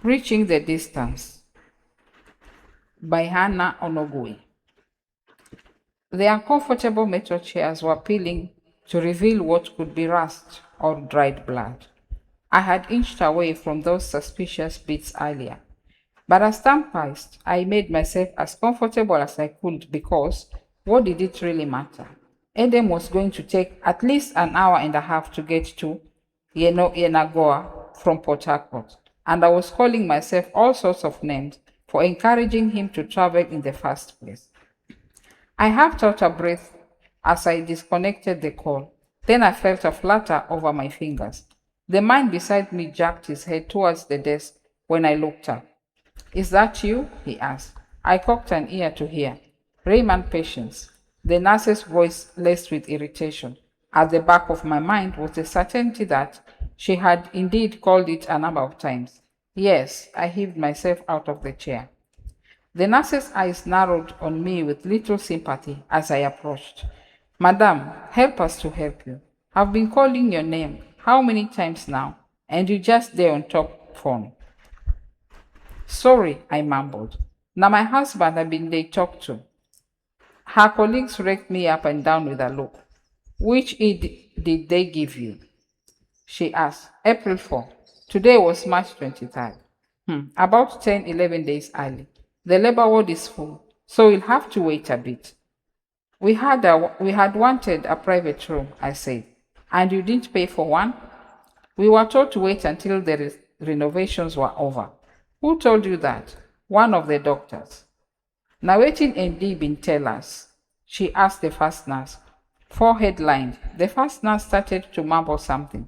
Reaching the Distance by Hannah Onoguwe. The uncomfortable metal chairs were peeling to reveal what could be rust or dried blood. I had inched away from those suspicious bits earlier, but as time passed, I made myself as comfortable as I could because what did it really matter? Edem was going to take at least an hour and a half to get to Yenagoa from Port Harcourt, and I was calling myself all sorts of names for encouraging him to travel in the first place. I half caught a breath as I disconnected the call. Then I felt a flutter over my fingers. The man beside me jerked his head towards the desk when I looked up. "Is that you?" he asked. I cocked an ear to hear. "Raymond Patience." The nurse's voice laced with irritation. At the back of my mind was the certainty that she had indeed called it a number of times. Yes, I heaved myself out of the chair. The nurse's eyes narrowed on me with little sympathy as I approached. "Madam, help us to help you. I've been calling your name how many times now, and you just there on top phone." "Sorry," I mumbled. "Now my husband had been they talk to." Her colleagues raked me up and down with a look. "Which Eid did they give you?" she asked. "April 4. Today was March 23rd. About 10-11 days early. The labor ward is full, so we'll have to wait a bit." We had wanted a private room," I said. "And you didn't pay for one?" "We were told to wait until the renovations were over." "Who told you that?" "One of the doctors." "Now waiting MD been tell us?" she asked the first nurse. Forehead lined, the first nurse started to mumble something,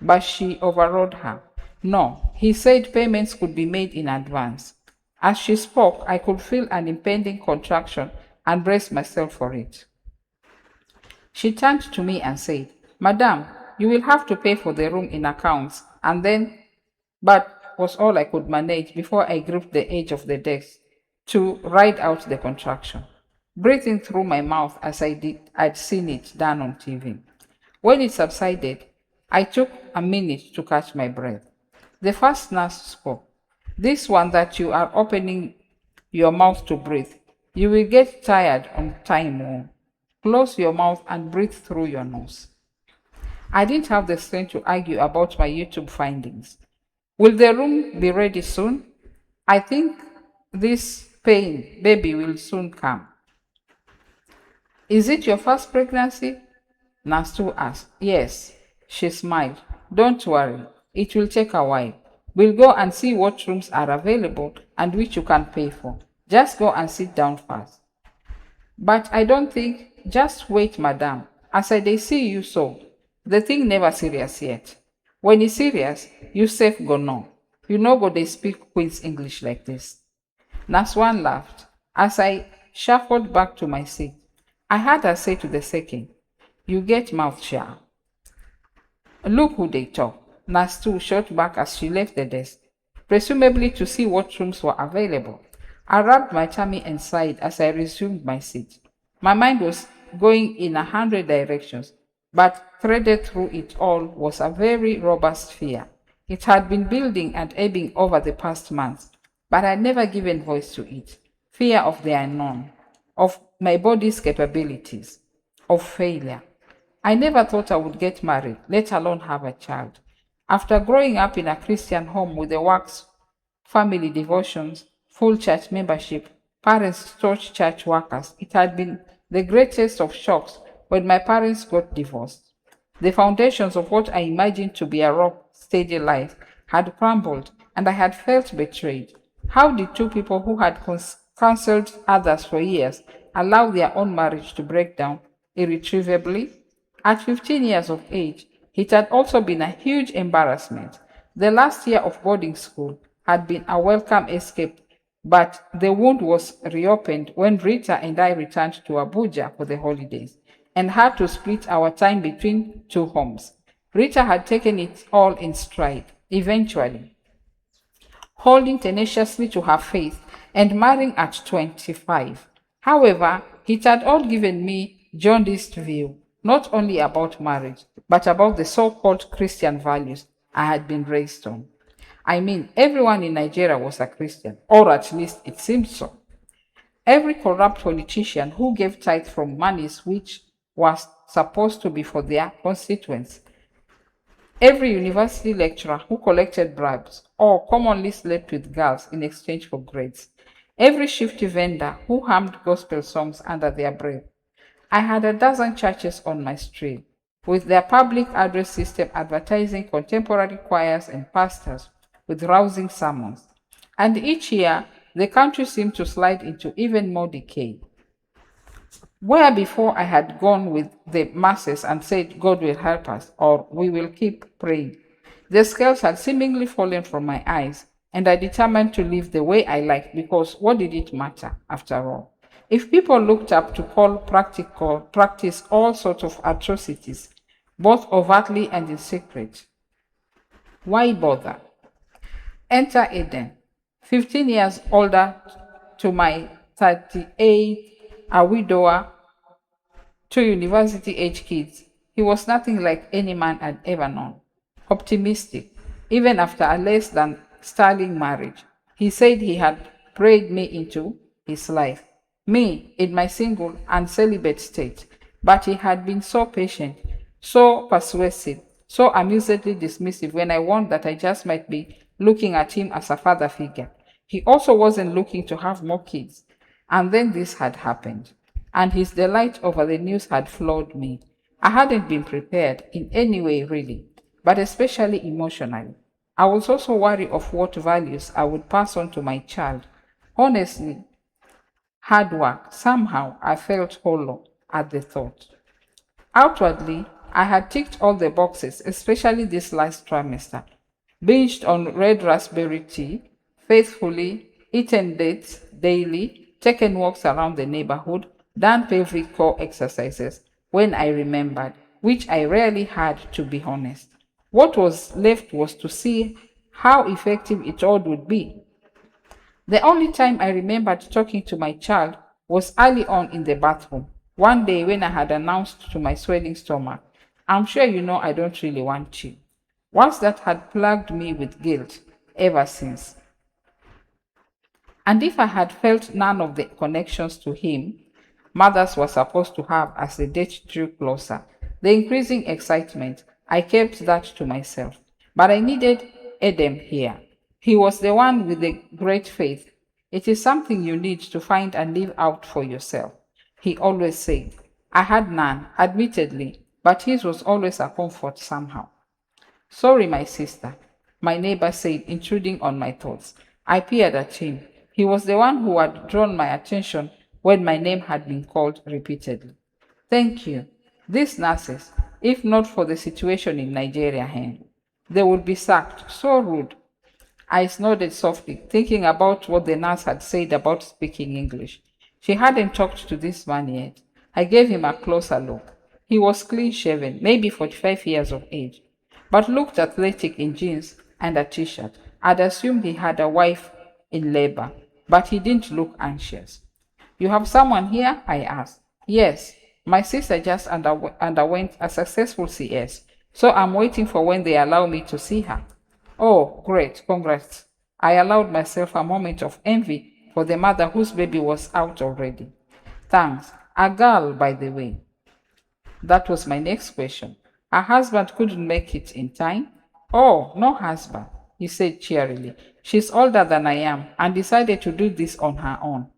but she overrode her. "No, he said payments could be made in advance." As she spoke, I could feel an impending contraction and braced myself for it. She turned to me and said, "Madam, you will have to pay for the room in accounts," and then, but was all I could manage before I gripped the edge of the desk to ride out the contraction, breathing through my mouth as I'd seen it done on TV. When it subsided, I took a minute to catch my breath. The first nurse spoke. "This one that you are opening your mouth to breathe. You will get tired on time. Close your mouth and breathe through your nose." I didn't have the strength to argue about my YouTube findings. "Will the room be ready soon?" "I think this pain baby will soon come." "Is it your first pregnancy?" Nurse 2 asked. "Yes." She smiled. "Don't worry. It will take a while. We'll go and see what rooms are available and which you can pay for. Just go and sit down first." "But I don't think—" "Just wait, madam. As I dey see you so. The thing never serious yet. When it's serious, you safe go know. You no go dey speak Queen's English like this." Nurse 1 laughed. As I shuffled back to my seat, I heard her say to the second, "You get mouth sharp. Look who they talk." Nurse 2 shot back as she left the desk, presumably to see what rooms were available. I rubbed my tummy and sighed as I resumed my seat. My mind was going in 100 directions, but threaded through it all was a very robust fear. It had been building and ebbing over the past months, but I had never given voice to it. Fear of the unknown, of my body's capabilities, of failure. I never thought I would get married, let alone have a child. After growing up in a Christian home with the works, family devotions, full church membership, parents staunch church workers, it had been the greatest of shocks when my parents got divorced. The foundations of what I imagined to be a rock-steady life had crumbled, and I had felt betrayed. How did two people who had counseled others for years allow their own marriage to break down irretrievably? At 15 years of age, it had also been a huge embarrassment. The last year of boarding school had been a welcome escape, but the wound was reopened when Rita and I returned to Abuja for the holidays and had to split our time between two homes. Rita had taken it all in stride, eventually, holding tenaciously to her faith and marrying at 25. However, it had all given me jaundiced view, not only about marriage, but about the so-called Christian values I had been raised on. I mean, everyone in Nigeria was a Christian, or at least it seemed so. Every corrupt politician who gave tithe from monies which was supposed to be for their constituents, every university lecturer who collected bribes or commonly slept with girls in exchange for grades, every shifty vendor who hummed gospel songs under their breath. I had a dozen churches on my street, with their public address system advertising contemporary choirs and pastors with rousing sermons. And each year, the country seemed to slide into even more decay. Where before I had gone with the masses and said, God will help us, or we will keep praying, the scales had seemingly fallen from my eyes, and I determined to live the way I liked because what did it matter after all? If people looked up to Paul practice all sorts of atrocities, both overtly and in secret, why bother? Enter Eden, 15 years older to my 38, a widower, two university-age kids. He was nothing like any man I'd ever known. Optimistic, even after a less than sterling marriage. He said he had prayed me into his life, me in my single and celibate state. But he had been so patient, so persuasive, so amusedly dismissive when I warned that I just might be looking at him as a father figure. He also wasn't looking to have more kids. And then this had happened, and his delight over the news had floored me. I hadn't been prepared in any way, really, but especially emotionally. I was also worried of what values I would pass on to my child. Honestly, hard work, somehow I felt hollow at the thought. Outwardly, I had ticked all the boxes, especially this last trimester. Binged on red raspberry tea, faithfully, eaten dates daily, taken walks around the neighborhood, done pelvic core exercises when I remembered, which I rarely had, to be honest. What was left was to see how effective it all would be. The only time I remembered talking to my child was early on in the bathroom, one day when I had announced to my swelling stomach, I'm sure you know I don't really want you. Words that had plagued me with guilt ever since. And if I had felt none of the connections to him mothers were supposed to have as the date drew closer, the increasing excitement, I kept that to myself. But I needed Edem here. He was the one with the great faith. It is something you need to find and live out for yourself, he always said. I had none, admittedly, but his was always a comfort somehow. Sorry, my sister, my neighbor said, intruding on my thoughts. I peered at him. He was the one who had drawn my attention when my name had been called repeatedly. Thank you. These nurses, if not for the situation in Nigeria, they would be sacked. So rude. I nodded softly, thinking about what the nurse had said about speaking English. She hadn't talked to this man yet. I gave him a closer look. He was clean-shaven, maybe 45 years of age, but looked athletic in jeans and a t-shirt. I'd assumed he had a wife in labor, but he didn't look anxious. You have someone here? I asked. Yes, my sister just underwent a successful CS, so I'm waiting for when they allow me to see her. Oh, great, congrats. I allowed myself a moment of envy for the mother whose baby was out already. Thanks. A girl, by the way. That was my next question. Her husband couldn't make it in time? Oh, no husband, he said cheerily. She's older than I am and decided to do this on her own.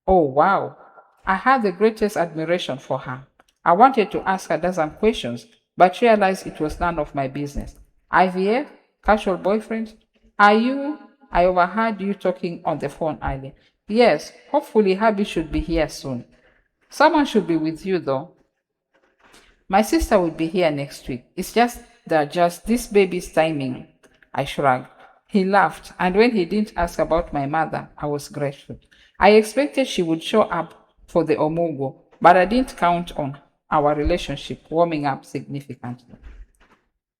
Oh, wow. I had the greatest admiration for her. I wanted to ask a dozen questions, but realized it was none of my business. IVF? Casual boyfriend? I overheard you talking on the phone earlier. Yes, hopefully hubby should be here soon. Someone should be with you though. My sister will be here next week. It's just this baby's timing. I shrugged. He laughed, and when he didn't ask about my mother, I was grateful. I expected she would show up for the Omugo, but I didn't count on our relationship warming up significantly.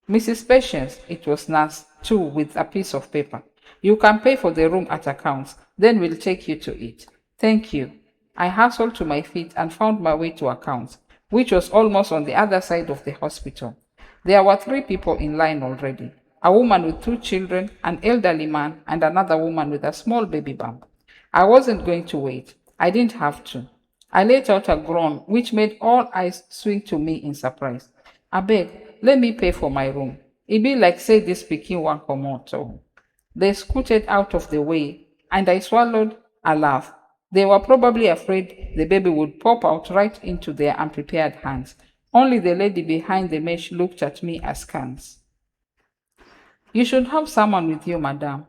Mrs. Patience, it was Nurse, too, with a piece of paper. You can pay for the room at accounts, then we'll take you to it. Thank you. I hustled to my feet and found my way to accounts, which was almost on the other side of the hospital. There were 3 people in line already. a woman with 2 children, an elderly man, and another woman with a small baby bump. I wasn't going to wait. I didn't have to. I let out a groan, which made all eyes swing to me in surprise. Abeg, let me pay for my room. It be like say this pikin wan comot o. They scooted out of the way, and I swallowed a laugh. They were probably afraid the baby would pop out right into their unprepared hands. Only the lady behind the mesh looked at me askance. You should have someone with you, madam.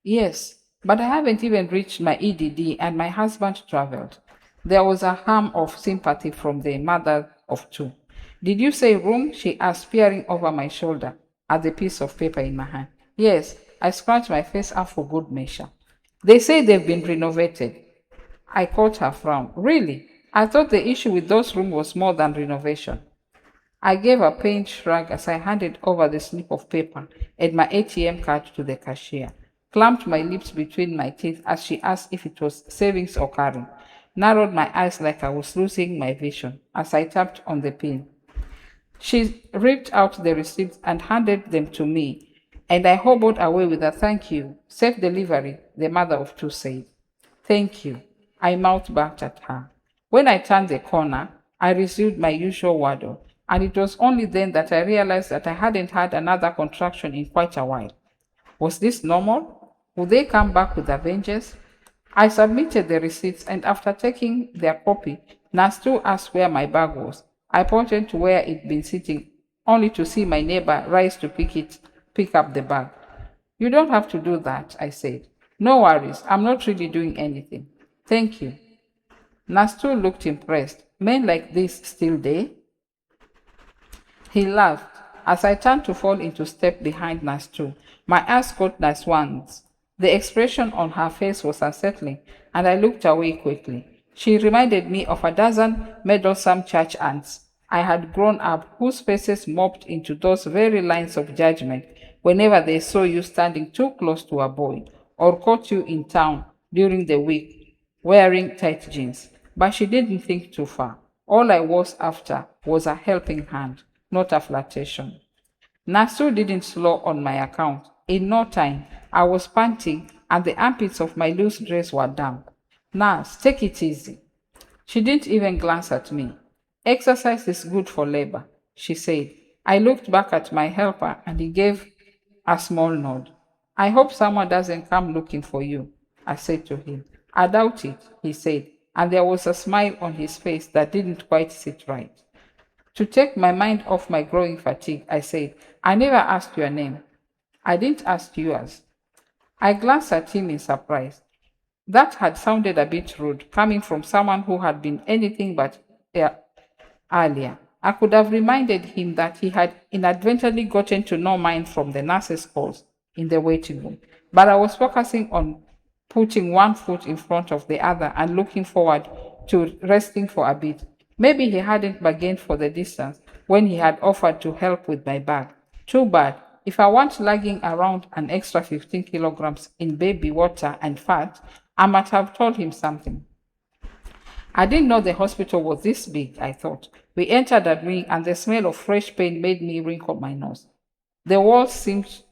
Yes, but I haven't even reached my EDD and my husband traveled. There was a hum of sympathy from the mother of two. Did you say room? She asked, peering over my shoulder at the piece of paper in my hand. Yes, I scratched my face up for good measure. They say they've been renovated. I caught her frown. Really? I thought the issue with those rooms was more than renovation. I gave a pained shrug as I handed over the slip of paper and my ATM card to the cashier, clamped my lips between my teeth as she asked if it was savings or carrying, narrowed my eyes like I was losing my vision as I tapped on the pin. She ripped out the receipts and handed them to me, and I hobbled away with a thank you. Safe delivery, the mother of two said. Thank you, I mouthed back at her. When I turned the corner, I resumed my usual waddle, and it was only then that I realized that I hadn't had another contraction in quite a while. Was this normal? Would they come back with a vengeance? I submitted the receipts, and after taking their copy, Nastu asked where my bag was. I pointed to where it'd been sitting, only to see my neighbor rise to pick up the bag. You don't have to do that, I said. No worries, I'm not really doing anything. Thank you. Nastu looked impressed. Men like this still there? He laughed. As I turned to fall into step behind Nastu, my eyes caught Naswan's. The expression on her face was unsettling, and I looked away quickly. She reminded me of a dozen meddlesome church ants I had grown up whose faces mopped into those very lines of judgment whenever they saw you standing too close to a boy or caught you in town during the week wearing tight jeans. But she didn't think too far. All I was after was a helping hand, not a flirtation. Nasu didn't slow on my account. In no time, I was panting and the armpits of my loose dress were damp. Nas, take it easy. She didn't even glance at me. Exercise is good for labor, she said. I looked back at my helper and he gave a small nod. I hope someone doesn't come looking for you, I said to him. I doubt it, he said, and there was a smile on his face that didn't quite sit right. To take my mind off my growing fatigue, I said, I never asked your name. I didn't ask yours. I glanced at him in surprise. That had sounded a bit rude, coming from someone who had been anything but earlier. I could have reminded him that he had inadvertently gotten to know mine from the nurse's calls in the waiting room, but I was focusing on putting one foot in front of the other and looking forward to resting for a bit. Maybe he hadn't bargained for the distance when he had offered to help with my bag. Too bad. If I weren't lugging around an extra 15 kilograms in baby water and fat, I might have told him something. I didn't know the hospital was this big, I thought. We entered a wing and the smell of fresh paint made me wrinkle my nose. The walls seemed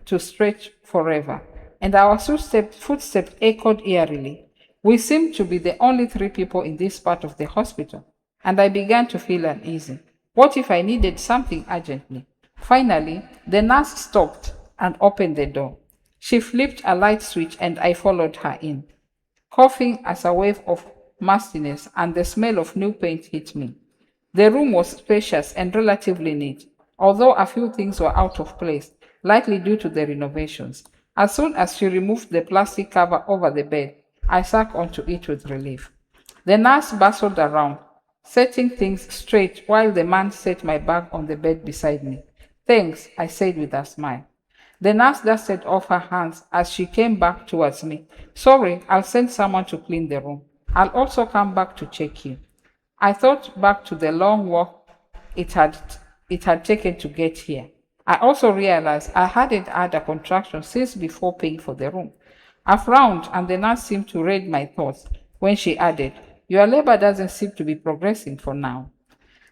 to stretch forever, and our footsteps echoed eerily. We seemed to be the only 3 people in this part of the hospital, and I began to feel uneasy. What if I needed something urgently? Finally, the nurse stopped and opened the door. She flipped a light switch and I followed her in, coughing as a wave of mustiness and the smell of new paint hit me. The room was spacious and relatively neat, although a few things were out of place, likely due to the renovations. As soon as she removed the plastic cover over the bed, I sank onto it with relief. The nurse bustled around, setting things straight while the man set my bag on the bed beside me. Thanks, I said with a smile. The nurse dusted off her hands as she came back towards me. Sorry, I'll send someone to clean the room. I'll also come back to check you. I thought back to the long walk it had taken to get here. I also realized I hadn't had a contraction since before paying for the room. I frowned and the nurse seemed to read my thoughts when she added, Your labor doesn't seem to be progressing for now.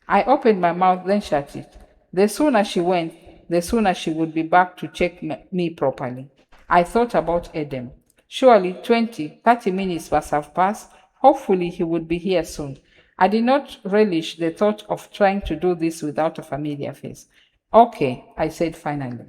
I opened my mouth, then shut it. The sooner she went, the sooner she would be back to check me properly. I thought about Adam. Surely 20, 30 minutes must have passed. Hopefully he would be here soon. I did not relish the thought of trying to do this without a familiar face. Okay, I said finally.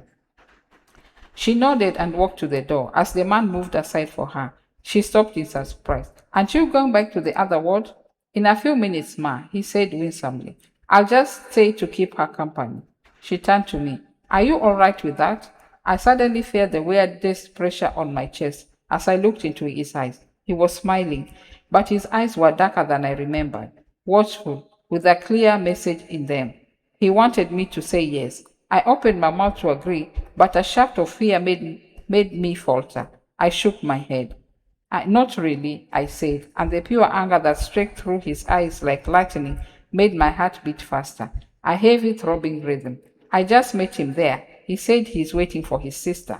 She nodded and walked to the door. As the man moved aside for her, she stopped in surprise. Aren't you going back to the other ward? In a few minutes, ma, he said winsomely. I'll just stay to keep her company. She turned to me. Are you all right with that? I suddenly felt the weirdest pressure on my chest as I looked into his eyes. He was smiling, but his eyes were darker than I remembered, watchful, with a clear message in them. He wanted me to say yes. I opened my mouth to agree, but a shaft of fear made me falter. I shook my head. Not really, I said, and the pure anger that struck through his eyes like lightning made my heart beat faster, a heavy throbbing rhythm. I just met him there. He said he's waiting for his sister.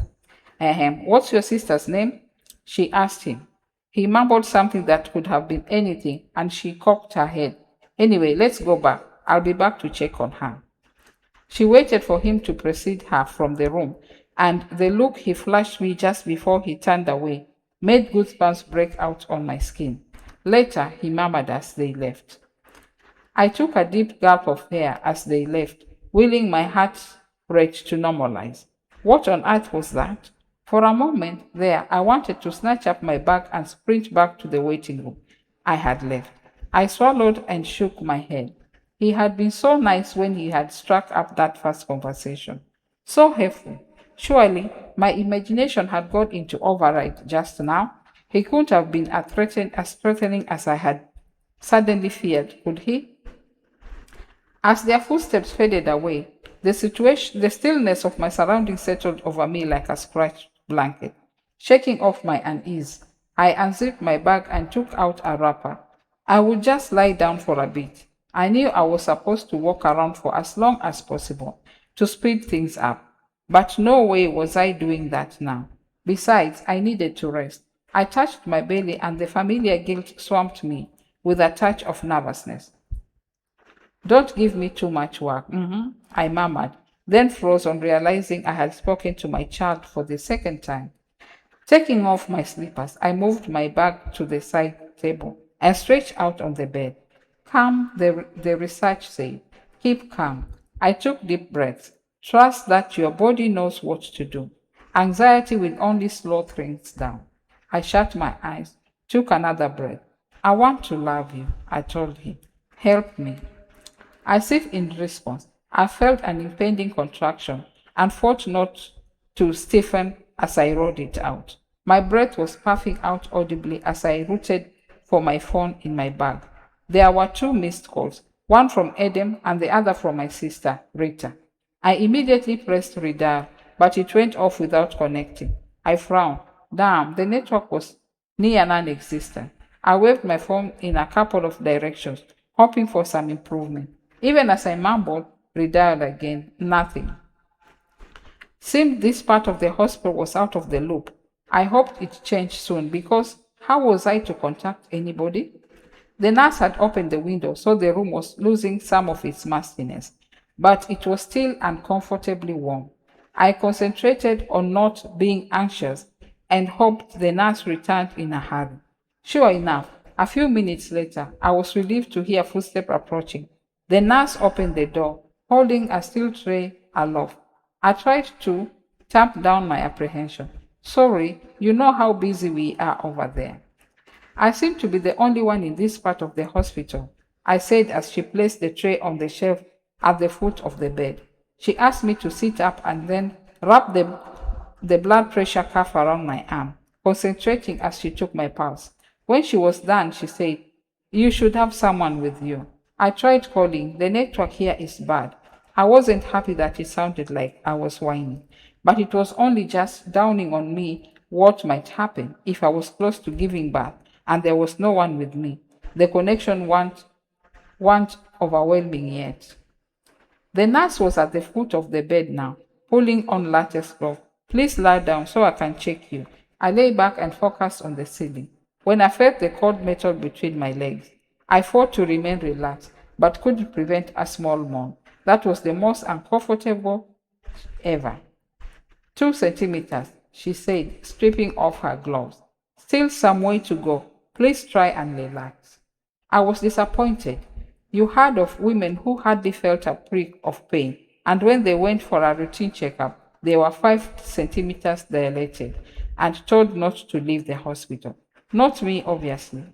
What's your sister's name? She asked him. He mumbled something that could have been anything, and she cocked her head. Anyway, let's go back. I'll be back to check on her. She waited for him to precede her from the room, and the look he flashed me just before he turned away made goosebumps break out on my skin. Later, he murmured as they left. I took a deep gulp of air as they left, willing my heart rate to normalize. What on earth was that? For a moment there, I wanted to snatch up my bag and sprint back to the waiting room I had left. I swallowed and shook my head. He had been so nice when he had struck up that first conversation. So helpful. Surely, my imagination had gone into override just now. He couldn't have been as threatening as I had suddenly feared, could he? As their footsteps faded away, the stillness of my surroundings settled over me like a scratched blanket. Shaking off my unease, I unzipped my bag and took out a wrapper. I would just lie down for a bit. I knew I was supposed to walk around for as long as possible to speed things up, but no way was I doing that now. Besides, I needed to rest. I touched my belly and the familiar guilt swamped me with a touch of nervousness. Don't give me too much work, I murmured, then froze on realizing I had spoken to my child for the second time. Taking off my slippers, I moved my bag to the side table and stretched out on the bed. Calm, the research said. Keep calm. I took deep breaths. Trust that your body knows what to do. Anxiety will only slow things down. I shut my eyes, took another breath. I want to love you, I told him. Help me. As if in response, I felt an impending contraction and fought not to stiffen as I rolled it out. My breath was puffing out audibly as I rooted for my phone in my bag. There were 2 missed calls, one from Adam and the other from my sister, Rita. I immediately pressed redial, but it went off without connecting. I frowned. Damn, the network was near non-existent. I waved my phone in a couple of directions, hoping for some improvement. Even as I mumbled, redialed again, nothing. Seemed this part of the hospital was out of the loop. I hoped it changed soon because how was I to contact anybody? The nurse had opened the window, so the room was losing some of its mustiness, but it was still uncomfortably warm. I concentrated on not being anxious and hoped the nurse returned in a hurry. Sure enough, a few minutes later, I was relieved to hear footsteps approaching. The nurse opened the door, holding a steel tray aloft. I tried to tamp down my apprehension. Sorry, you know how busy we are over there. I seem to be the only one in this part of the hospital, I said as she placed the tray on the shelf at the foot of the bed. She asked me to sit up and then wrap the blood pressure cuff around my arm, concentrating as she took my pulse. When she was done, she said, You should have someone with you. I tried calling. The network here is bad. I wasn't happy that it sounded like I was whining, but it was only just dawning on me what might happen if I was close to giving birth and there was no one with me. The connection weren't overwhelming yet. The nurse was at the foot of the bed now, pulling on latex glove. Please lie down so I can check you. I lay back and focused on the ceiling. When I felt the cold metal between my legs, I fought to remain relaxed, but couldn't prevent a small moan. That was the most uncomfortable ever. 2 centimeters, she said, stripping off her gloves. Still some way to go. Please try and relax. I was disappointed. You heard of women who hardly felt a prick of pain, and when they went for a routine checkup, they were 5 centimeters dilated and told not to leave the hospital. Not me, obviously.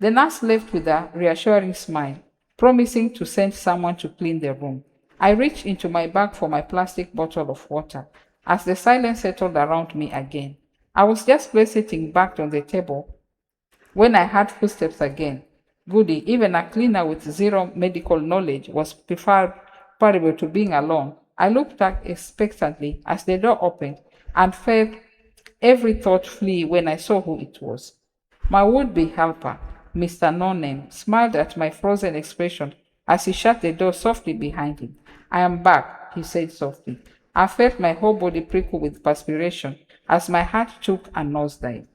The nurse left with a reassuring smile, promising to send someone to clean the room. I reached into my bag for my plastic bottle of water as the silence settled around me again. I was just sitting back on the table when I heard footsteps again. Goody, even a cleaner with zero medical knowledge was preferable to being alone. I looked back expectantly as the door opened and felt every thought flee when I saw who it was. My would-be helper, Mr. No-Name, smiled at my frozen expression as he shut the door softly behind him. I am back, he said softly. I felt my whole body prickle with perspiration as my heart took a nosedive.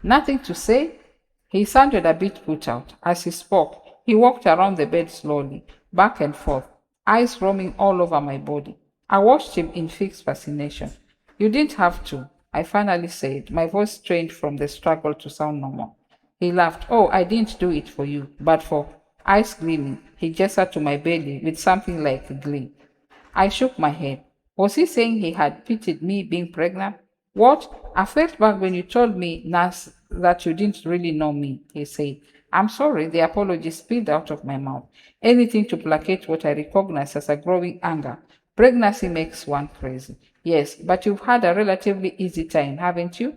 Nothing to say? He sounded a bit put out. As he spoke, he walked around the bed slowly, back and forth, eyes roaming all over my body. I watched him in fixed fascination. You didn't have to, I finally said, my voice strained from the struggle to sound normal. He laughed. Oh, I didn't do it for you, but for eyes gleaming. He gestured to my belly with something like glee. I shook my head. Was he saying he had pitied me being pregnant? What? I felt bad when you told me, nurse, that you didn't really know me, he said. I'm sorry, the apology spilled out of my mouth. Anything to placate what I recognize as a growing anger. Pregnancy makes one crazy. Yes, but you've had a relatively easy time, haven't you?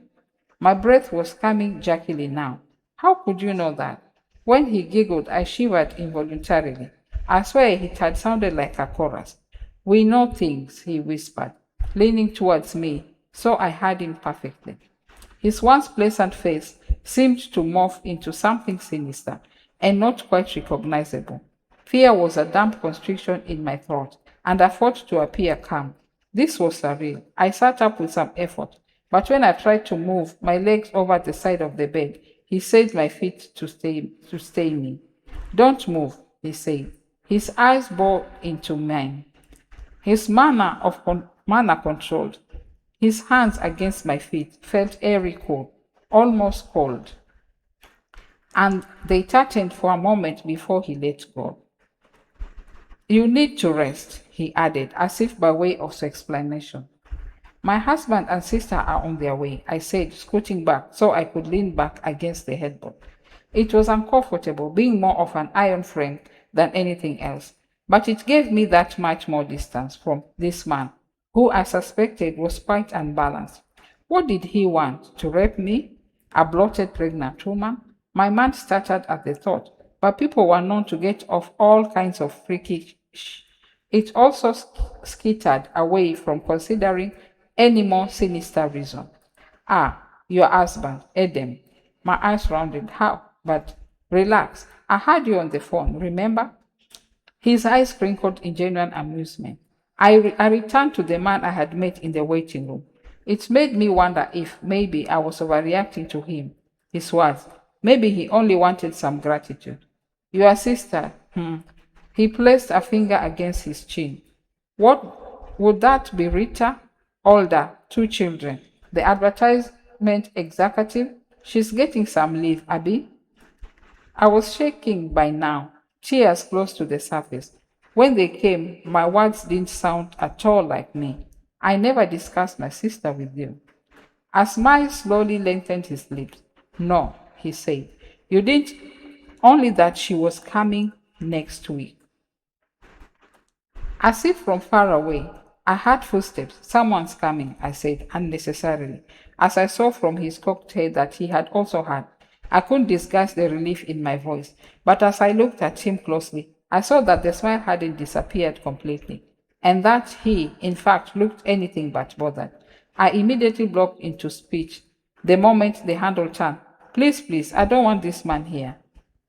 My breath was coming jerkily now. How could you know that? When he giggled, I shivered involuntarily. I swear it had sounded like a chorus. We know things, he whispered, leaning towards me, so I heard him perfectly. His once pleasant face seemed to morph into something sinister and not quite recognizable. Fear was a damp constriction in my throat, and I fought to appear calm. This was surreal. I sat up with some effort, but when I tried to move my legs over the side of the bed, he said my feet to stay me. Don't move, he said. His eyes bored into mine. His manner controlled. His hands against my feet felt airy cool, almost cold, and they tightened for a moment before he let go. You need to rest, he added, as if by way of explanation. My husband and sister are on their way, I said, scooting back so I could lean back against the headboard. It was uncomfortable, being more of an iron frame than anything else, but it gave me that much more distance from this man, who I suspected was quite unbalanced. What did he want? To rape me? A bloated pregnant woman? My mind stuttered at the thought, but people were known to get off all kinds of freaky It also skittered away from considering any more sinister reason. Ah, your husband, Edem. My eyes rounded. How? But relax. I had you on the phone, remember? His eyes sprinkled in genuine amusement. I returned to the man I had met in the waiting room. It made me wonder if maybe I was overreacting to him. His words. Maybe he only wanted some gratitude. Your sister, He placed a finger against his chin. What would that be, Rita? Older, 2 children. The advertisement executive? She's getting some leave, Abby. I was shaking by now, tears close to the surface. When they came, my words didn't sound at all like me. I never discussed my sister with you. A smile slowly lengthened his lips. No, he said. You didn't, only that she was coming next week. As if from far away, I heard footsteps. Someone's coming, I said unnecessarily, as I saw from his cocked head that he had also heard. I couldn't disguise the relief in my voice, but as I looked at him closely, I saw that the smile hadn't disappeared completely, and that he, in fact, looked anything but bothered. I immediately blocked into speech the moment the handle turned. Please, please, I don't want this man here.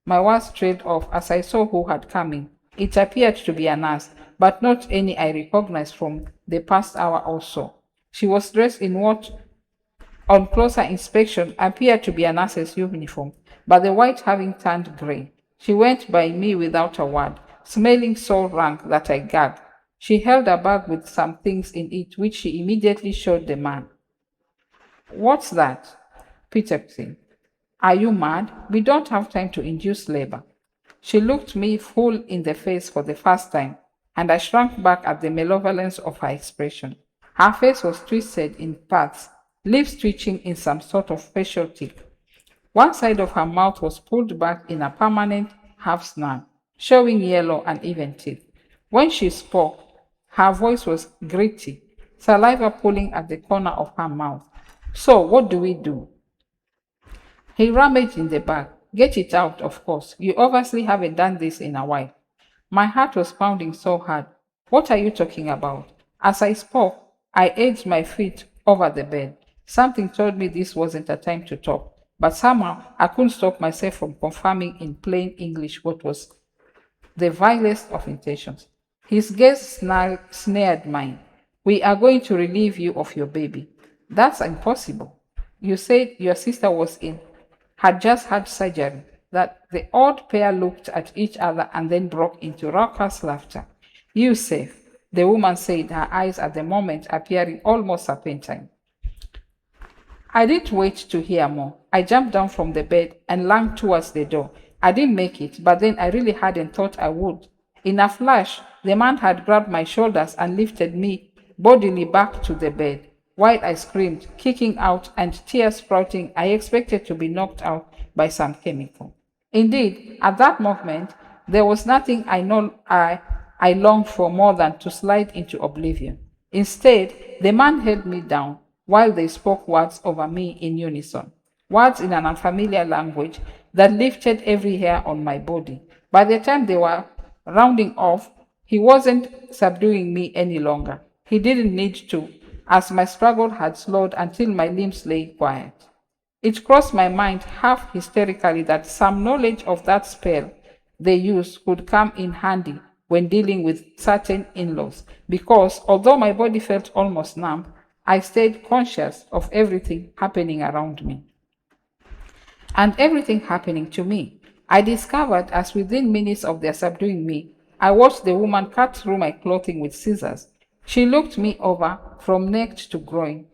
My words trailed off as I saw who had come in. It appeared to be a nurse, but not any I recognized from the past hour or so. She was dressed in what, on closer inspection, appeared to be a nurse's uniform, but the white having turned gray. She went by me without a word, smelling so rank that I gagged. She held a bag with some things in it, which she immediately showed the man. What's that? Peter said. Are you mad? We don't have time to induce labor. She looked me full in the face for the first time, and I shrank back at the malevolence of her expression. Her face was twisted in parts, lips twitching in some sort of facial tic. One side of her mouth was pulled back in a permanent half snarl, showing yellow and even teeth. When she spoke, her voice was gritty, saliva pooling at the corner of her mouth. So, what do we do? He rummaged in the bag. Get it out, of course. You obviously haven't done this in a while. My heart was pounding so hard. What are you talking about? As I spoke, I edged my feet over the bed. Something told me this wasn't a time to talk, but somehow I couldn't stop myself from confirming in plain English what was the vilest of intentions. His gaze snared mine. We are going to relieve you of your baby. That's impossible. You said your sister had just had surgery. That the odd pair looked at each other and then broke into raucous laughter. Yusuf, the woman said, her eyes at the moment appearing almost serpentine. I didn't wait to hear more. I jumped down from the bed and lunged towards the door. I didn't make it, but then I really hadn't thought I would. In a flash, the man had grabbed my shoulders and lifted me bodily back to the bed. While I screamed, kicking out and tears sprouting, I expected to be knocked out by some chemical. Indeed, at that moment, there was nothing I longed for more than to slide into oblivion. Instead, the man held me down while they spoke words over me in unison, words in an unfamiliar language that lifted every hair on my body. By the time they were rounding off, he wasn't subduing me any longer. He didn't need to, as my struggle had slowed until my limbs lay quiet. It crossed my mind half hysterically that some knowledge of that spell they used could come in handy when dealing with certain in-laws, because although my body felt almost numb, I stayed conscious of everything happening around me and everything happening to me. I discovered as within minutes of their subduing me, I watched the woman cut through my clothing with scissors. She looked me over from neck to groin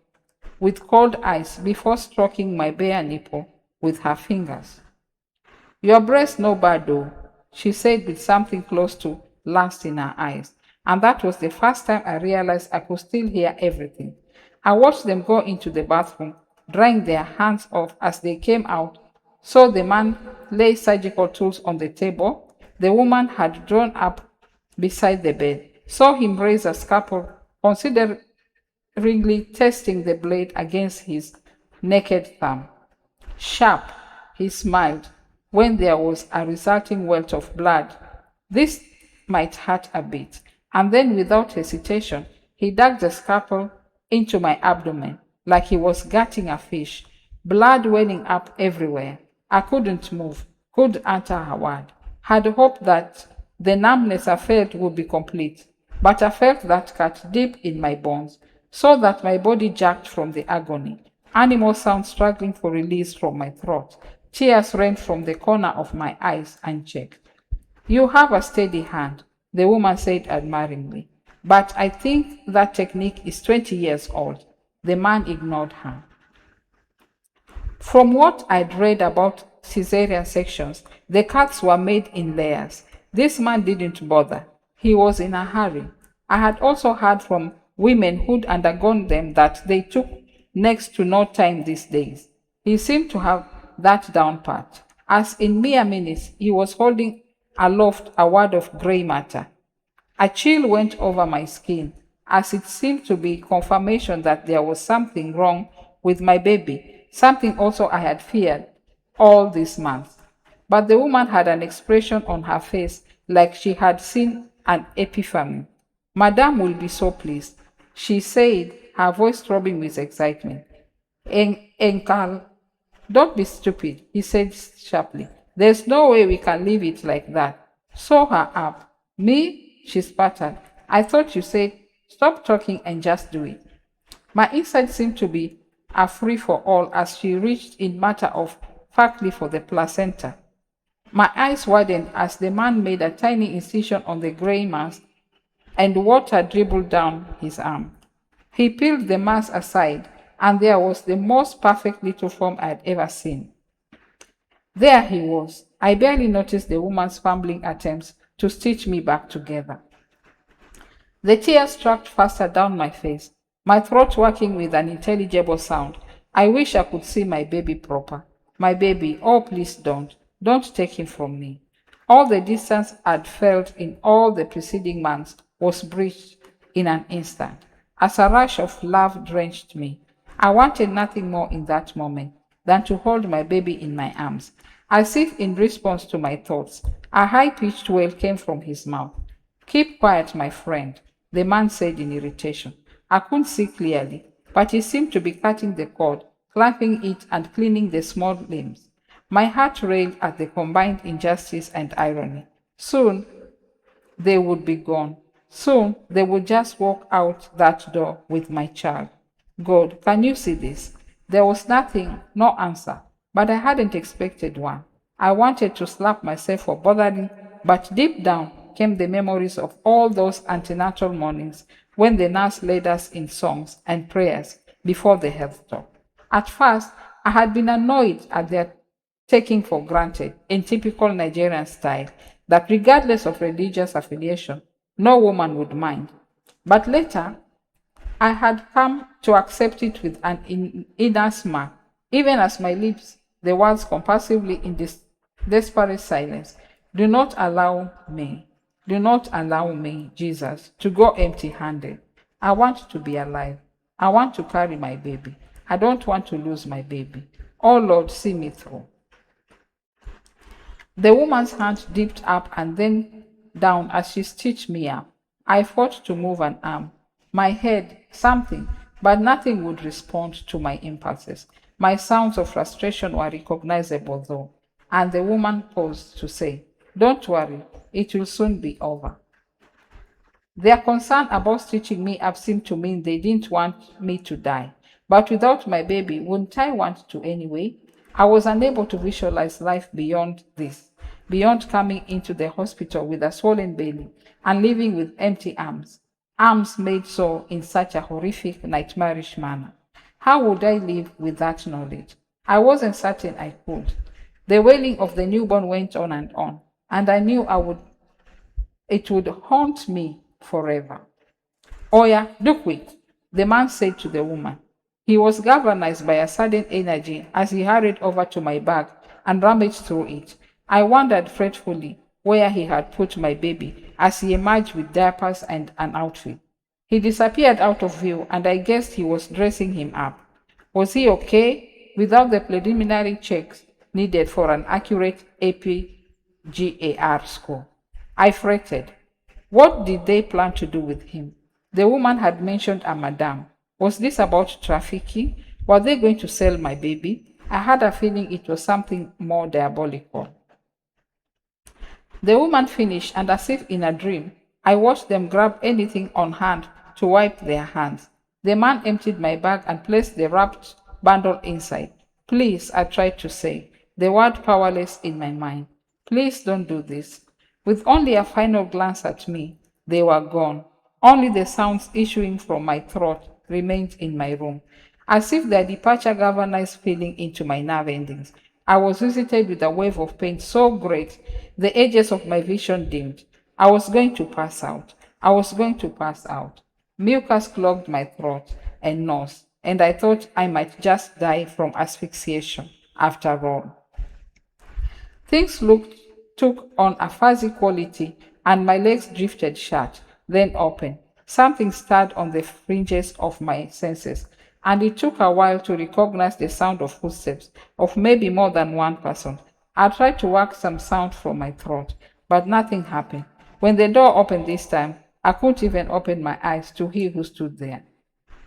with cold eyes before stroking my bare nipple with her fingers. Your breast no bad though, she said with something close to lust in her eyes, and that was the first time I realized I could still hear everything. I watched them go into the bathroom, drying their hands off as they came out. Saw the man lay surgical tools on the table the woman had drawn up beside the bed. Saw him raise a scalpel, consideringly testing the blade against his naked thumb. Sharp, he smiled when there was a resulting welter of blood. This might hurt a bit. And then, without hesitation, he dug the scalpel into my abdomen like he was gutting a fish, blood welling up everywhere. I couldn't move, couldn't utter a word. Had hoped that the numbness I felt would be complete, but I felt that cut deep in my bones, so that my body jerked from the agony. Animal sounds struggling for release from my throat. Tears ran from the corner of my eyes unchecked. You have a steady hand, the woman said admiringly, but I think that technique is 20 years old. The man ignored her. From what I'd read about cesarean sections, the cuts were made in layers. This man didn't bother. He was in a hurry. I had also heard from women who'd undergone them that they took next to no time these days. He seemed to have that down pat, as in mere minutes he was holding aloft a wad of grey matter. A chill went over my skin, as it seemed to be confirmation that there was something wrong with my baby, something also I had feared all this month. But the woman had an expression on her face like she had seen an epiphany. Madame will be so pleased, she said, her voice throbbing with excitement. Enkal, don't be stupid, he said sharply. There's no way we can leave it like that. Sew her up. Me? She sputtered. I thought you said, stop talking and just do it. My inside seemed to be a free-for-all as she reached in matter of factly for the placenta. My eyes widened as the man made a tiny incision on the grey mass and water dribbled down his arm. He peeled the mask aside, and there was the most perfect little form I had ever seen. There he was. I barely noticed the woman's fumbling attempts to stitch me back together. The tears tracked faster down my face, my throat working with an intelligible sound. I wish I could see my baby proper. My baby, oh please don't. Don't take him from me. All the distance I'd felt in all the preceding months was breached in an instant, as a rush of love drenched me. I wanted nothing more in that moment than to hold my baby in my arms. As if in response to my thoughts, a high-pitched wail came from his mouth. "Keep quiet, my friend," the man said in irritation. I couldn't see clearly, but he seemed to be cutting the cord, clamping it and cleaning the small limbs. My heart railed at the combined injustice and irony. Soon they would be gone. Soon they would just walk out that door with my child. God, can you see this? There was nothing, no answer, but I hadn't expected one. I wanted to slap myself for bothering, but deep down came the memories of all those antenatal mornings when the nurse led us in songs and prayers before the health talk. At first, I had been annoyed at their taking for granted, in typical Nigerian style, that regardless of religious affiliation, no woman would mind. But later, I had come to accept it with an inner smile, even as my lips, the words compulsively in this desperate silence. Do not allow me, Jesus, to go empty-handed. I want to be alive. I want to carry my baby. I don't want to lose my baby. Oh Lord, see me through. The woman's hand dipped up and then down as she stitched me up. I fought to move an arm, my head, something, but nothing would respond to my impulses. My sounds of frustration were recognizable though, and the woman paused to say, "Don't worry, it will soon be over." Their concern about stitching me up seemed to mean they didn't want me to die. But without my baby, wouldn't I want to anyway? I was unable to visualize life beyond this, beyond coming into the hospital with a swollen belly and living with empty arms, arms made so in such a horrific, nightmarish manner. How would I live with that knowledge? I wasn't certain I could. The wailing of the newborn went on, and I knew it would haunt me forever. "Oya, do quick," the man said to the woman. He was galvanized by a sudden energy as he hurried over to my bag and rummaged through it. I wondered fretfully where he had put my baby as he emerged with diapers and an outfit. He disappeared out of view, and I guessed he was dressing him up. Was he okay without the preliminary checks needed for an accurate APGAR score? I fretted. What did they plan to do with him? The woman had mentioned a madam. Was this about trafficking? Were they going to sell my baby? I had a feeling it was something more diabolical. The woman finished, and as if in a dream, I watched them grab anything on hand to wipe their hands. The man emptied my bag and placed the wrapped bundle inside. "Please," I tried to say, the word powerless in my mind. "Please don't do this." With only a final glance at me, they were gone. Only the sounds issuing from my throat remained in my room, as if their departure galvanized feeling into my nerve endings. I was visited with a wave of pain so great, the edges of my vision dimmed. I was going to pass out. I was going to pass out. Mucus clogged my throat and nose, and I thought I might just die from asphyxiation after all. Things took on a fuzzy quality, and my legs drifted shut, then open. Something stirred on the fringes of my senses, and it took a while to recognize the sound of footsteps of maybe more than one person. I tried to work some sound from my throat, but nothing happened. When the door opened this time, I couldn't even open my eyes to he who stood there.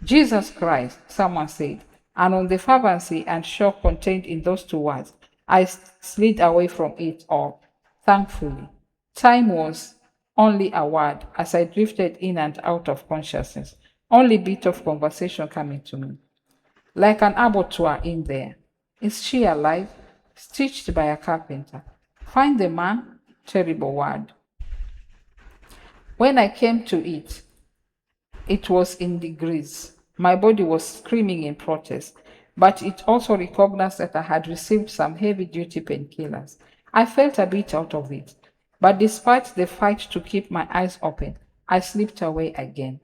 "Jesus Christ," someone said, and on the fervency and shock contained in those two words, I slid away from it all. Thankfully, time was only a word as I drifted in and out of consciousness, only bit of conversation coming to me. Like an abattoir in there. Is she alive? Stitched by a carpenter. Find the man? Terrible word. When I came to it was in degrees. My body was screaming in protest, but it also recognized that I had received some heavy duty painkillers. I felt a bit out of it, but despite the fight to keep my eyes open, I slipped away again.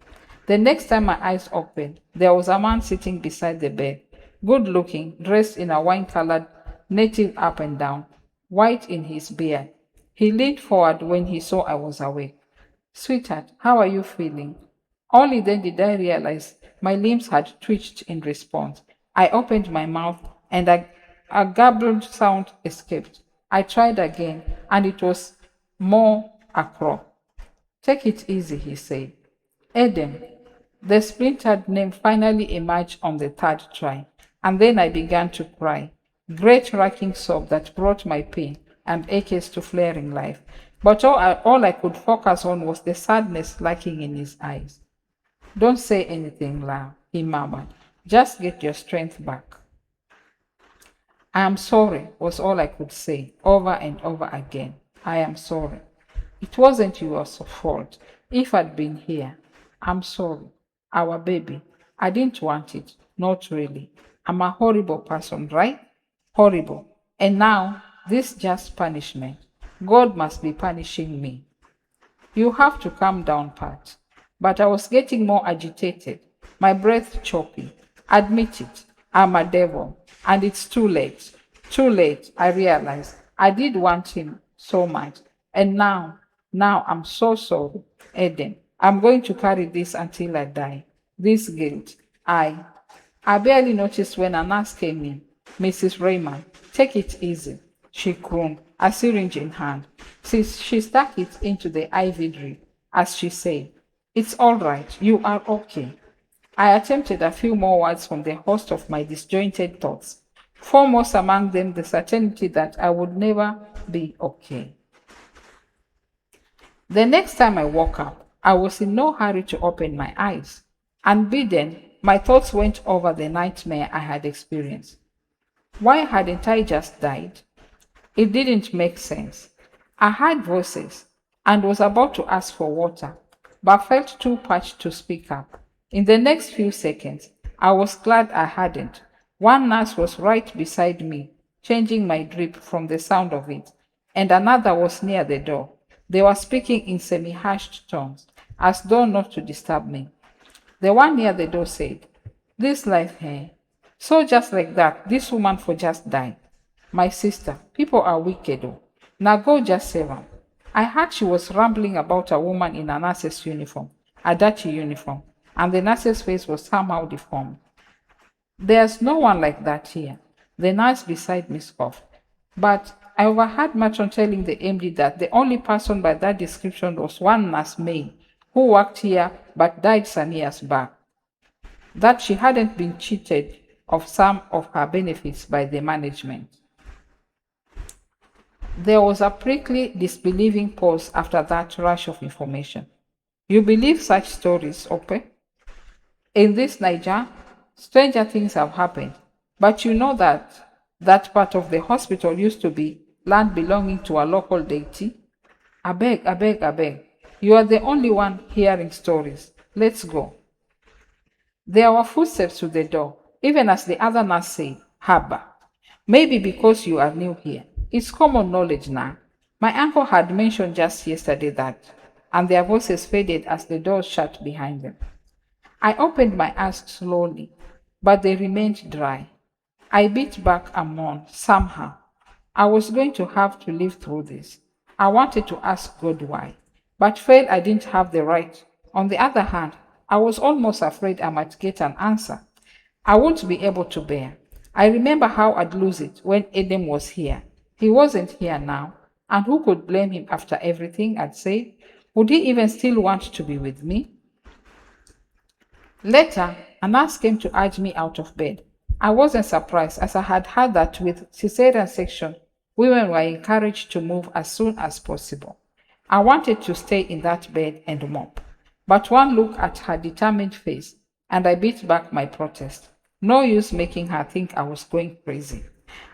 The next time my eyes opened, there was a man sitting beside the bed, good looking, dressed in a wine colored native up and down, white in his beard. He leaned forward when he saw I was awake. Sweetheart, how are you feeling? Only then did I realize my limbs had twitched in response. I opened my mouth and a garbled sound escaped. I tried again and it was more a croak. Take it easy, he said. Eden. The splintered name finally emerged on the third try, and then I began to cry. Great racking sob that brought my pain and aches to flaring life. But all I could focus on was the sadness lurking in his eyes. Don't say anything loud, he murmured. Just get your strength back. I am sorry, was all I could say, over and over again. I am sorry. It wasn't your fault. If I'd been here, I'm sorry. Our baby. I didn't want it. Not really. I'm a horrible person, right? Horrible. And now, this just punishment. God must be punishing me. You have to calm down, Pat. But I was getting more agitated, my breath choppy. Admit it, I'm a devil, and it's too late. Too late, I realized. I did want him so much. And now I'm so sorry, Eden. I'm going to carry this until I die. This guilt. I barely noticed when a nurse came in. Mrs. Raymond, take it easy, she crooned, a syringe in hand. She stuck it into the IV drip as she said, It's all right, you are okay. I attempted a few more words from the host of my disjointed thoughts, foremost among them the certainty that I would never be okay. The next time I woke up, I was in no hurry to open my eyes. Unbidden, my thoughts went over the nightmare I had experienced. Why hadn't I just died? It didn't make sense. I heard voices and was about to ask for water, but felt too parched to speak up. In the next few seconds, I was glad I hadn't. One nurse was right beside me, changing my drip from the sound of it, and another was near the door. They were speaking in semi-hushed tones, as though not to disturb me. The one near the door said, This life here. So just like that, this woman for just died. My sister, people are wicked. Now go just save her. I heard she was rambling about a woman in a nurse's uniform, a dirty uniform, and the nurse's face was somehow deformed. There's no one like that here. The nurse beside me scoffed. But I overheard Matron telling the MD that the only person by that description was one nurse May, who worked here but died some years back. That she hadn't been cheated of some of her benefits by the management. There was a prickly, disbelieving pause after that rush of information. You believe such stories, Ope? In this Niger, stranger things have happened, but you know that part of the hospital used to be land belonging to a local deity? I beg. You are the only one hearing stories. Let's go. There were footsteps to the door, even as the other nurse said, Haba. Maybe because you are new here. It's common knowledge now. My uncle had mentioned just yesterday that, and their voices faded as the doors shut behind them. I opened my eyes slowly, but they remained dry. I beat back a moan, somehow. I was going to have to live through this. I wanted to ask God why, but felt I didn't have the right. On the other hand, I was almost afraid I might get an answer I won't be able to bear. I remember how I'd lose it when Adam was here. He wasn't here now, and who could blame him after everything I'd said? Would he even still want to be with me? Later, a nurse came to urge me out of bed. I wasn't surprised, as I had heard that with cesarean section, women were encouraged to move as soon as possible. I wanted to stay in that bed and mop, but one look at her determined face, and I beat back my protest. No use making her think I was going crazy.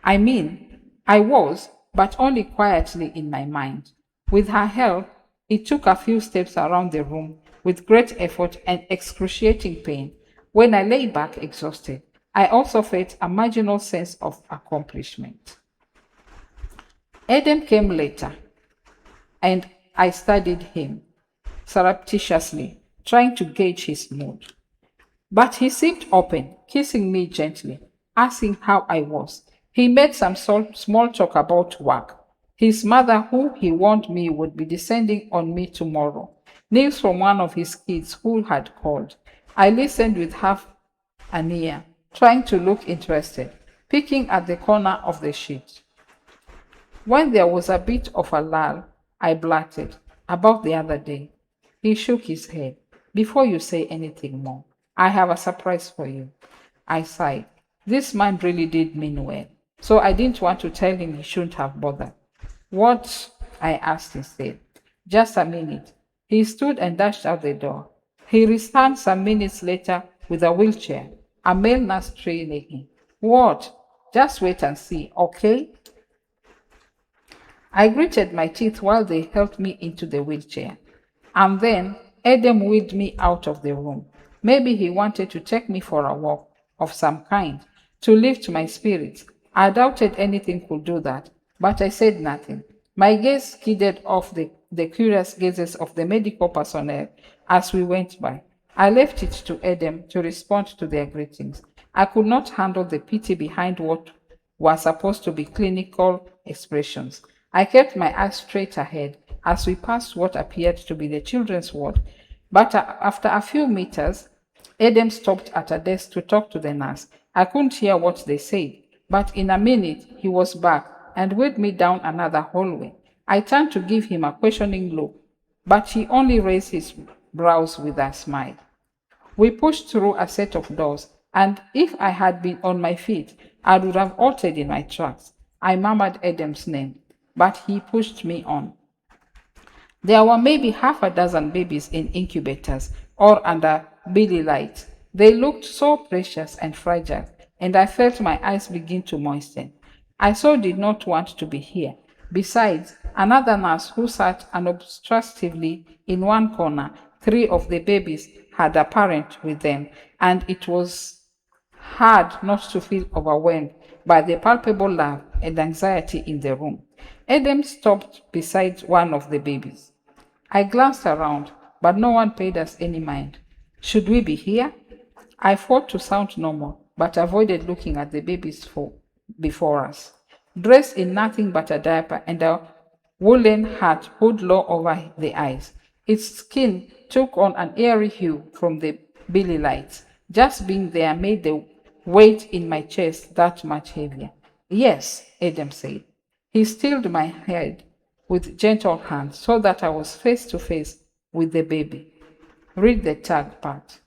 I mean, I was, but only quietly in my mind. With her help, He took a few steps around the room with great effort and excruciating pain. When I lay back exhausted, I also felt a marginal sense of accomplishment. Eden came later, and I studied him surreptitiously, trying to gauge his mood. But he seemed open, kissing me gently, asking how I was. He made some small talk about work. His mother, who he warned me would be descending on me tomorrow. News from one of his kids who had called. I listened with half an ear, trying to look interested, picking at the corner of the sheet. When there was a bit of a lull, I blurted, "About the other day." He shook his head. "Before you say anything more, I have a surprise for you." I sighed. This man really did mean well, so I didn't want to tell him he shouldn't have bothered. "What?" I asked instead. "Just a minute." He stood and dashed out the door. He returned some minutes later with a wheelchair, a male nurse trailing him. "What?" "Just wait and see, okay?" I gritted my teeth while they helped me into the wheelchair. And then Adam wheeled me out of the room. Maybe he wanted to take me for a walk of some kind, to lift my spirits. I doubted anything could do that, but I said nothing. My gaze skidded off the curious gazes of the medical personnel as we went by. I left it to Adam to respond to their greetings. I could not handle the pity behind what were supposed to be clinical expressions. I kept my eyes straight ahead as we passed what appeared to be the children's ward, but after a few meters, Adam stopped at a desk to talk to the nurse. I couldn't hear what they said, but in a minute he was back and wheeled me down another hallway. I turned to give him a questioning look, but he only raised his brows with a smile. We pushed through a set of doors, and if I had been on my feet, I would have halted in my tracks. I murmured Adam's name, but he pushed me on. There were maybe half a dozen babies in incubators or under Billy lights. They looked so precious and fragile, and I felt my eyes begin to moisten. I so did not want to be here. Besides, another nurse who sat unobtrusively in one corner, 3 of the babies had a parent with them, and it was hard not to feel overwhelmed by the palpable love and anxiety in the room. Adam stopped beside one of the babies. I glanced around, but no one paid us any mind. Should we be here? I fought to sound normal, but avoided looking at the babies before us. Dressed in nothing but a diaper and a woolen hat pulled low over the eyes, its skin took on an eerie hue from the billy lights. Just being there made the weight in my chest that much heavier. "Yes," Adam said. He stilled my head with gentle hands so that I was face to face with the baby. "Read the tag part."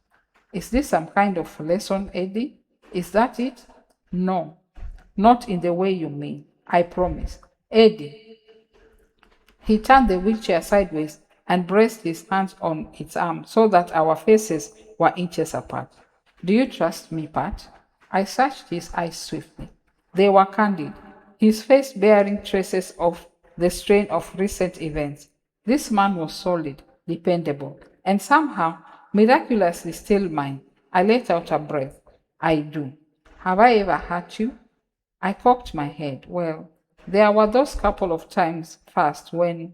"Is this some kind of lesson, Eddie? Is that it?" "No, not in the way you mean. I promise." "Eddie." He turned the wheelchair sideways and braced his hands on its arm so that our faces were inches apart. "Do you trust me, Pat?" I searched his eyes swiftly. They were candid, his face bearing traces of the strain of recent events. This man was solid, dependable, and somehow miraculously still mine. I let out a breath. "I do." "Have I ever hurt you?" I cocked my head. Well, there were those couple of times first when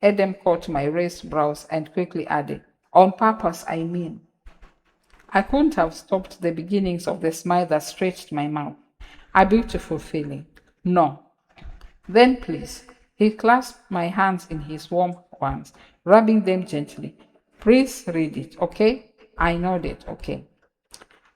Adam caught my raised brows and quickly added, "On purpose, I mean." I couldn't have stopped the beginnings of the smile that stretched my mouth. A beautiful feeling. "No." "Then please." He clasped my hands in his warm ones, rubbing them gently. "Please read it, okay?" I nodded, okay.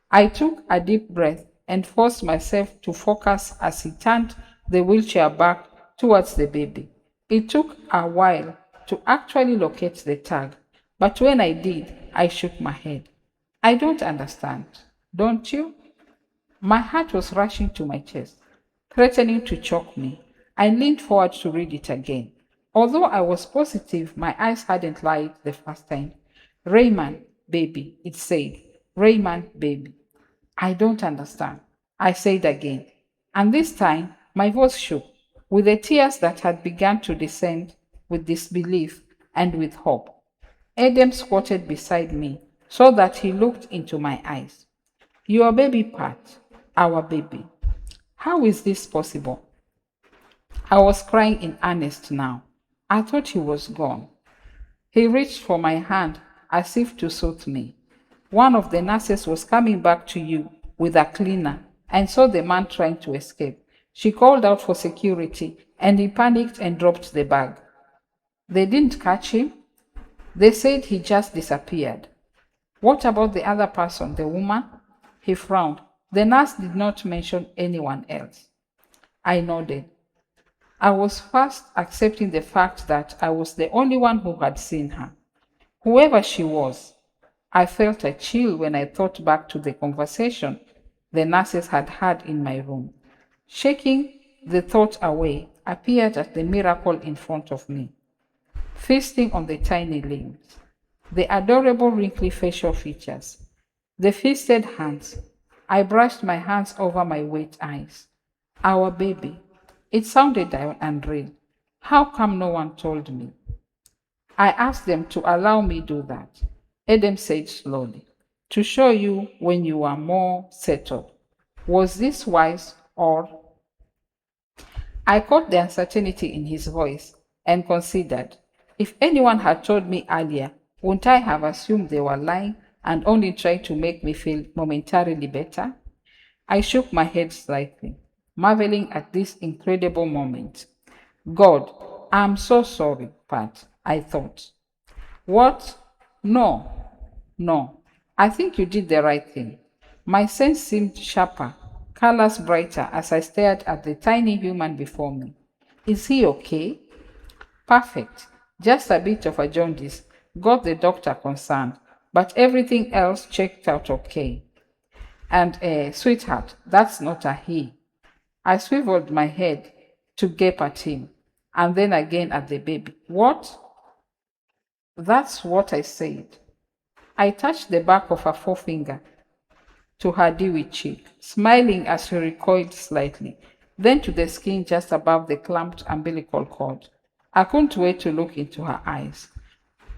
I took a deep breath and forced myself to focus as he turned the wheelchair back towards the baby. It took a while to actually locate the tag, but when I did, I shook my head. "I don't understand. Don't you?" My heart was rushing to my chest, threatening to choke me. I leaned forward to read it again. Although I was positive my eyes hadn't lied the first time. "Rayman, baby," it said. "Rayman, baby." "I don't understand," I said again. And this time, my voice shook. With the tears that had begun to descend with disbelief, and with hope. Adam squatted beside me so that he looked into my eyes. Your baby, Pat, our baby. How is this possible? I was crying in earnest now. I thought he was gone. He reached for my hand as if to soothe me. One of the nurses was coming back to you with a cleaner and saw the man trying to escape. She called out for security and he panicked and dropped the bag. They didn't catch him. They said he just disappeared. What about the other person, the woman? He frowned. The nurse did not mention anyone else. I nodded. I was fast accepting the fact that I was the only one who had seen her. Whoever she was, I felt a chill when I thought back to the conversation the nurses had had in my room. Shaking the thought away, I peered at the miracle in front of me, feasting on the tiny limbs, the adorable wrinkly facial features, the feasted hands. I brushed my hands over my wet eyes. Our baby. It sounded unreal. How come no one told me? I asked them to allow me do that. Adam said slowly, to show you when you are more settled. Was this wise or? I caught the uncertainty in his voice and considered, if anyone had told me earlier, wouldn't I have assumed they were lying and only trying to make me feel momentarily better? I shook my head slightly, marveling at this incredible moment. God, I'm so sorry, Pat, I thought. What? No, no. I think you did the right thing. My sense seemed sharper, colors brighter as I stared at the tiny human before me. Is he okay? Perfect. Just a bit of a jaundice got the doctor concerned, but everything else checked out okay. And, sweetheart, that's not a he. I swiveled my head to gape at him, and then again at the baby. What? That's what I said. I touched the back of her forefinger to her dewy cheek, smiling as she recoiled slightly, then to the skin just above the clamped umbilical cord. I couldn't wait to look into her eyes.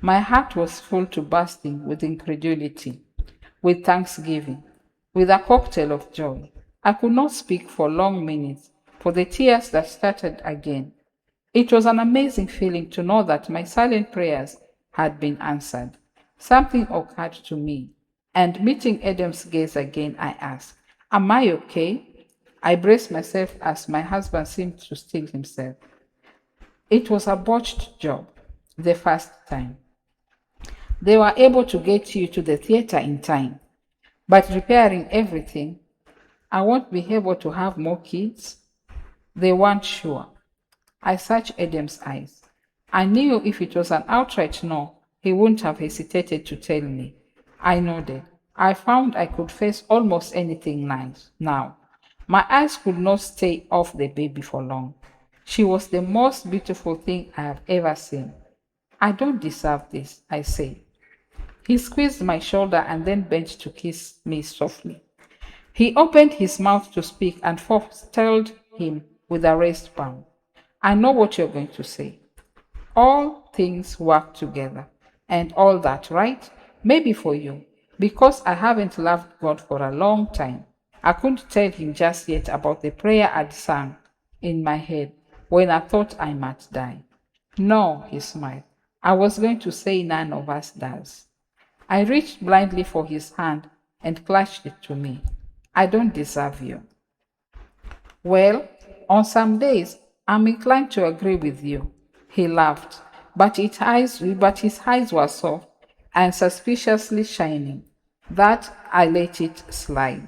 My heart was full to bursting with incredulity, with thanksgiving, with a cocktail of joy. I could not speak for long minutes, for the tears that started again. It was an amazing feeling to know that my silent prayers had been answered. Something occurred to me, and meeting Adam's gaze again, I asked, am I okay? I braced myself as my husband seemed to still himself. It was a botched job, the first time. They were able to get you to the theater in time, but repairing everything, I won't be able to have more kids. They weren't sure. I searched Adam's eyes. I knew if it was an outright no, he wouldn't have hesitated to tell me. I nodded. I found I could face almost anything nice now. My eyes could not stay off the baby for long. She was the most beautiful thing I have ever seen. I don't deserve this, I said. He squeezed my shoulder and then bent to kiss me softly. He opened his mouth to speak and forestalled him with a raised palm. I know what you're going to say. All things work together and all that, right? Maybe for you, because I haven't loved God for a long time. I couldn't tell him just yet about the prayer I'd sung in my head when I thought I might die. No, he smiled. I was going to say none of us does. I reached blindly for his hand and clutched it to me. I don't deserve you. Well, on some days, I'm inclined to agree with you. He laughed, but his eyes were soft and suspiciously shining. That I let it slide.